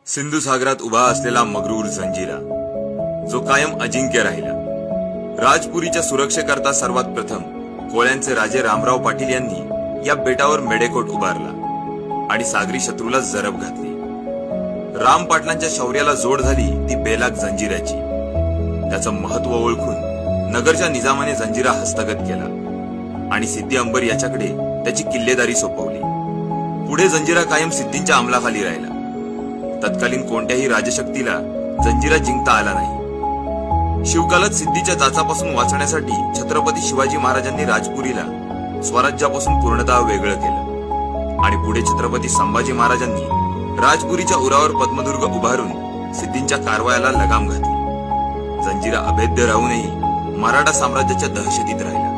सिंधू सागरात उभा असलेला मगरूर जंजिरा, जो कायम अजिंक्य राहिला. राजपुरीच्या सुरक्षेकरता सर्वात प्रथम कोळ्यांचे राजे रामराव पाटील यांनी या बेटावर मेढेकोट उभारला आणि सागरी शत्रूला जरब घातली. राम पाटलांच्या शौर्याला जोड झाली ती बेलाग जंजिऱ्याची. त्याचं महत्व ओळखून नगरच्या निजामाने जंजिरा हस्तगत केला आणि सिद्दी अंबर याच्याकडे त्याची किल्लेदारी सोपवली. पुढे जंजिरा कायम सिद्धींच्या अंमलाखाली राहिला. तत्कालीन कोणत्याही राजशक्तीला जंजिरा जिंकता आला नाही. शिवकालात सिद्धीच्या जाचापासून वाचण्यासाठी छत्रपती शिवाजी महाराजांनी राजपुरीला स्वराज्यापासून पूर्णतः वेगळं केलं आणि पुढे छत्रपती संभाजी महाराजांनी राजपुरीच्या उरावर पद्मदुर्ग उभारून सिद्धींच्या कारवायाला लगाम घातली. जंजिरा अभेद्य राहूनही मराठा साम्राज्याच्या दहशतीत राहिला.